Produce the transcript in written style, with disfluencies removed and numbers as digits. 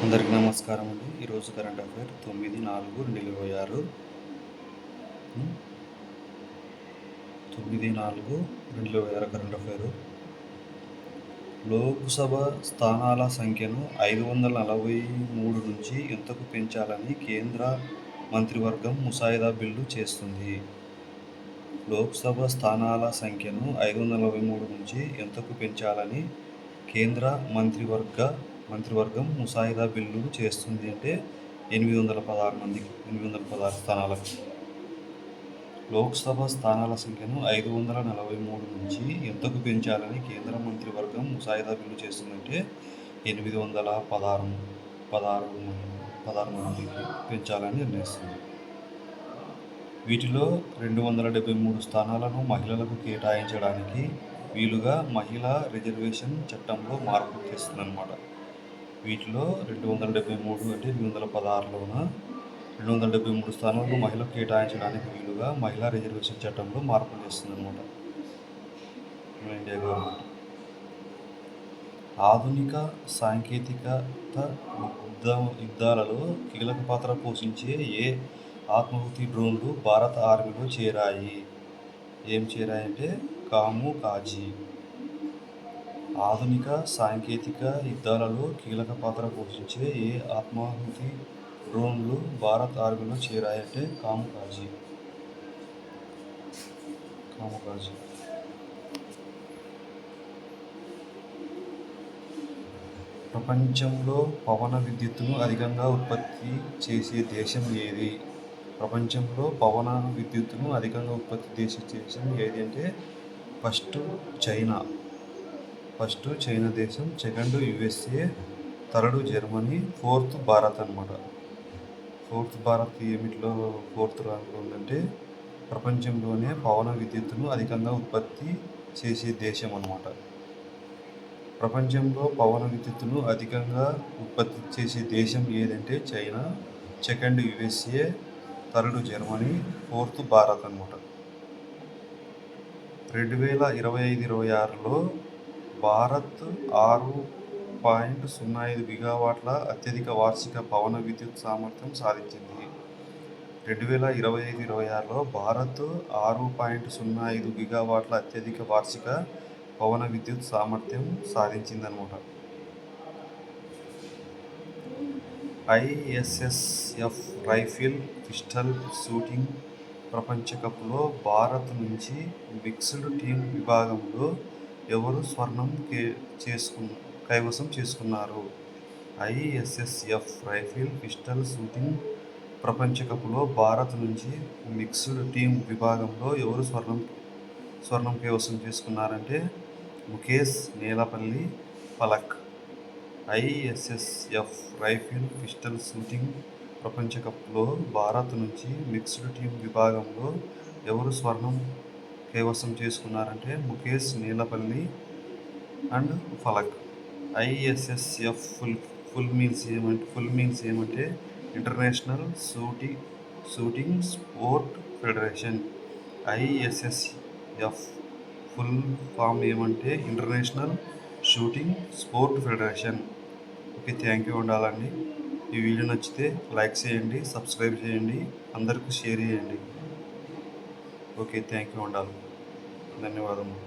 అందరికీ నమస్కారం అండి. ఈరోజు current affair 9/4/2026 9/4/2026 current affair. Lok Sabha స్థానాల సంఖ్యను 543 నుంచి ఎంతకు పెంచాలని కేంద్ర మంత్రివర్గం ముసాయిదా బిల్లు చేస్తుంది. లోక్సభ స్థానాల సంఖ్యను 543 నుంచి ఎంతకు పెంచాలని కేంద్ర మంత్రివర్గం ముసాయిదా బిల్లు చేస్తుంది. అంటే 816 స్థానాలకు. లోక్సభ స్థానాల సంఖ్యను 543 నుంచి ఎంతకు పెంచాలని కేంద్ర మంత్రివర్గం ముసాయిదా బిల్లు చేస్తుందంటే 816 మందికి పెంచాలని నిర్ణయిస్తుంది. వీటిలో 273 స్థానాలను మహిళలకు కేటాయించడానికి వీలుగా మహిళా రిజర్వేషన్ చట్టంలో మార్పులు చేస్తుందన్నమాట. వీటిలో 273 అంటే 816లోన 273 స్థానాలను మహిళలకు కేటాయించడానికి వీలుగా మహిళా రిజర్వేషన్ చట్టంలో మార్పులు చేస్తుందన్నమాట మన ఇండియా గవర్నమెంట్. ఆధునిక సాంకేతికత యుద్ధాలలో కీలక పాత్ర పోషించే ఏ ఆత్మాహుతి డ్రోన్లు భారత ఆర్మీలో చేరాయి? ఏం చేరాయంటే కాముకాజీ. ఆధునిక సాంకేతిక యుద్ధాలలో కీలక పాత్ర పోషించే ఏ ఆత్మాహుతి డ్రోన్లు భారత ఆర్మీలో చేరాయంటే కాముకాజీ. ప్రపంచంలో పవన విద్యుత్తును అధికంగా ఉత్పత్తి చేసే దేశం ఏది? ప్రపంచంలో పవన విద్యుత్తును అధికంగా ఉత్పత్తి చేసే దేశం ఏది అంటే ఫస్ట్ చైనా దేశం, second USA, third Germany, fourth Bharat అనమాట. ఫోర్త్ భారత్ ఏమిటిలో ఫోర్త్ ర్యాంక్లో ఉందంటే ప్రపంచంలోనే పవన విద్యుత్తును అధికంగా ఉత్పత్తి చేసే దేశం అనమాట. ప్రపంచంలో పవన విద్యుత్తును అధికంగా ఉత్పత్తి చేసే దేశం ఏదంటే China, second USA, third Germany, fourth Bharat అనమాట. 2025-26లో భారత్ 6.05 గిగావాట్ల అత్యధిక వార్షిక పవన విద్యుత్ సామర్థ్యం సాధించింది. 2025-26లో భారత్ 6.05 గిగావాట్ల అత్యధిక వార్షిక పవన విద్యుత్ సామర్థ్యం సాధించిందనమాట. ISSF రైఫిల్ పిస్టల్ షూటింగ్ ప్రపంచ కప్లో భారత్ నుంచి మిక్స్డ్ టీమ్ విభాగంలో ఎవరు స్వర్ణం కైవసం చేసుకున్నారు? ISSF రైఫిల్ పిస్టల్ షూటింగ్ ప్రపంచ కప్లో భారత్ నుంచి మిక్స్డ్ టీమ్ విభాగంలో ఎవరు స్వర్ణం కైవసం చేసుకున్నారంటే Mukesh Nelapalli, Palak. ISSF rifle pistol shooting ప్రపంచ కప్లో భారత్ నుంచి మిక్స్డ్ టీమ్ విభాగంలో ఎవరు స్వర్ణం కైవసం చేసుకున్నారంటే Mukesh Nelapalli and Falak. ISSF full means ఏమంటే international shooting sport federation. ISSF full form ఏమంటే international shooting sport federation. Okay, thank you ఉండాలండి. ఈ వీడియో నచ్చితే లైక్ చేయండి, సబ్స్క్రైబ్ చేయండి, అందరికీ షేర్ చేయండి. ఓకే, థ్యాంక్ యూ ఉండాలి. ధన్యవాదములు.